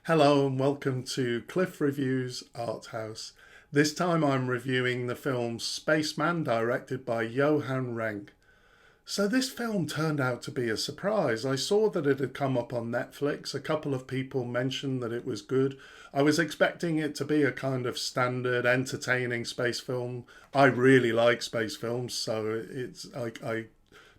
Hello and welcome to Cliff Reviews Art House. This time I'm reviewing the film Spaceman, directed by Johan Renck. So this film turned out to be a surprise. I saw that it had come up on Netflix. A couple of people mentioned that it was good. I was expecting it to be a kind of standard, entertaining space film. I really like space films, so I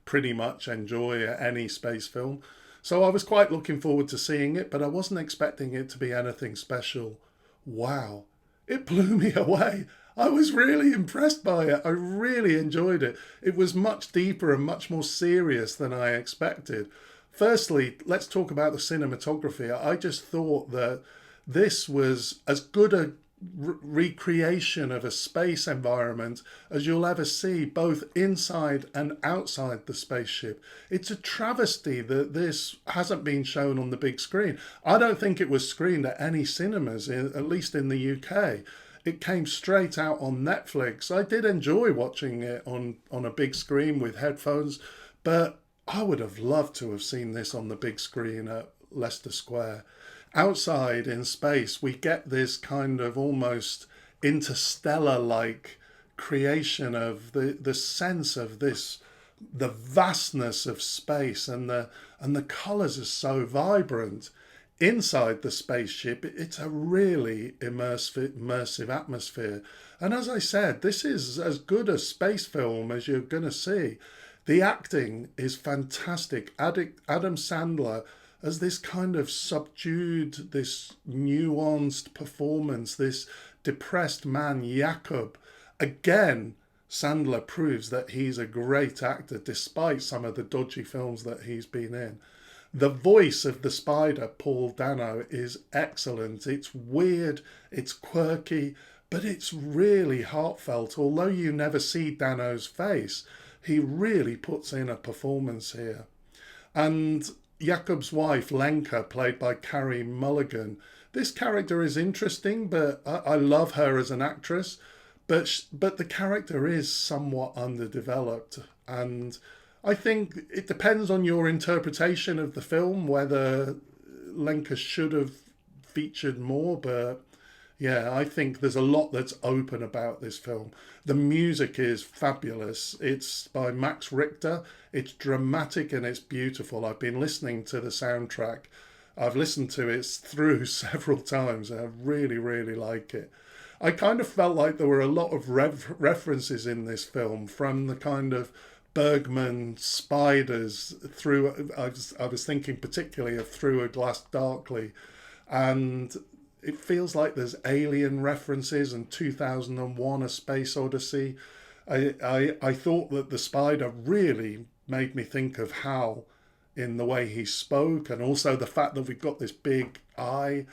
pretty much enjoy any space film. So I was quite looking forward to seeing it, but I wasn't expecting it to be anything special. Wow, it blew me away. I was really impressed by it. I really enjoyed it. It was much deeper and much more serious than I expected. Firstly, let's talk about the cinematography. I just thought that this was as good a recreation of a space environment as you'll ever see, both inside and outside the spaceship. It's a travesty that this hasn't been shown on the big screen. I don't think it was screened at any cinemas, at least in the UK. It came straight out on Netflix. I did enjoy watching it on a big screen with headphones, but I would have loved to have seen this on the big screen at Leicester Square. Outside in space, we get this kind of almost interstellar like creation of the sense of this, the vastness of space, and the colors are so vibrant. Inside the spaceship, it's a really immersive atmosphere. And as I said, this is as good a space film as you're going to see. The acting is fantastic. Adam Sandler as this kind of subdued, this nuanced performance, this depressed man, Jakob. Again, Sandler proves that he's a great actor despite some of the dodgy films that he's been in. The voice of the spider, Paul Dano, is excellent. It's weird, it's quirky, but it's really heartfelt. Although you never see Dano's face, he really puts in a performance here. And Jakob's wife, Lenka, played by Carey Mulligan. This character is interesting, but I love her as an actress. But the character is somewhat underdeveloped. And I think it depends on your interpretation of the film, whether Lenka should have featured more. But yeah, I think there's a lot that's open about this film. The music is fabulous. It's by Max Richter. It's dramatic and it's beautiful. I've been listening to the soundtrack. I've listened to it through several times and I really, really like it. I kind of felt like there were a lot of references in this film from the kind of Bergman spiders through. I was thinking particularly of Through a Glass Darkly, and it feels like there's alien references and 2001 A Space Odyssey. I thought that the spider really made me think of Hal in the way he spoke, and also the fact that we've got this big eye.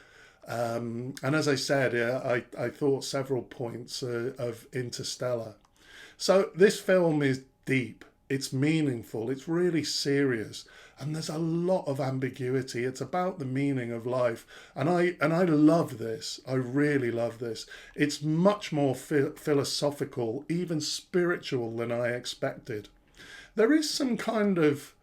And as I said, I thought several points of Interstellar. So this film is deep, it's meaningful, it's really serious, and there's a lot of ambiguity. It's about the meaning of life, and I love this. I really love this. It's much more philosophical, even spiritual than I expected. There is some kind of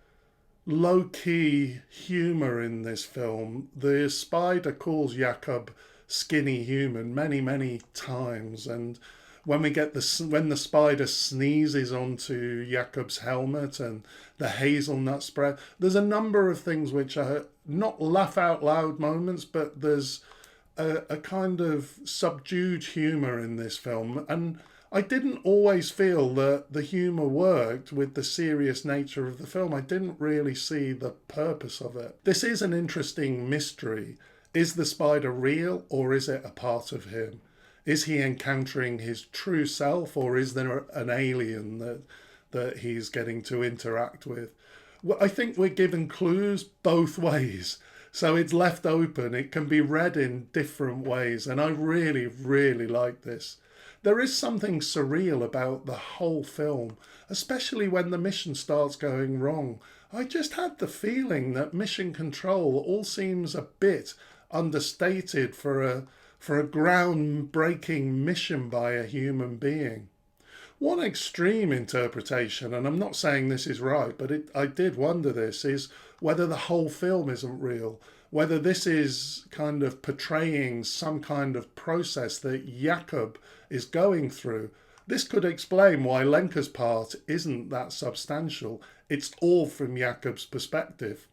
low-key humour in this film. The spider calls Jakob skinny human many, many times, and when the spider sneezes onto Jakob's helmet and the hazelnut spread, there's a number of things which are not laugh out loud moments, but there's a kind of subdued humour in this film, and I didn't always feel that the humour worked with the serious nature of the film. I didn't really see the purpose of it. This is an interesting mystery. Is the spider real, or is it a part of him? Is he encountering his true self, or is there an alien that he's getting to interact with? Well, I think we're given clues both ways. So it's left open. It can be read in different ways. And I really, really like this. There is something surreal about the whole film, especially when the mission starts going wrong. I just had the feeling that mission control all seems a bit understated for a groundbreaking mission by a human being. One extreme interpretation, and I'm not saying this is right, but I did wonder this, is whether the whole film isn't real, whether this is kind of portraying some kind of process that Jakob is going through. This could explain why Lenke's part isn't that substantial. It's all from Jakob's perspective.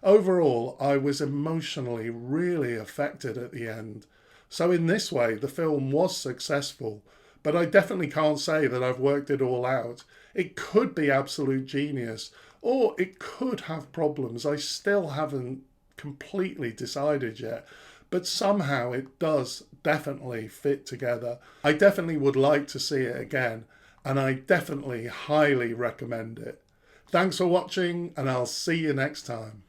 Overall, I was emotionally really affected at the end. So in this way, the film was successful, but I definitely can't say that I've worked it all out. It could be absolute genius, or it could have problems. I still haven't completely decided yet, but somehow it does definitely fit together. I definitely would like to see it again, and I definitely highly recommend it. Thanks for watching, and I'll see you next time.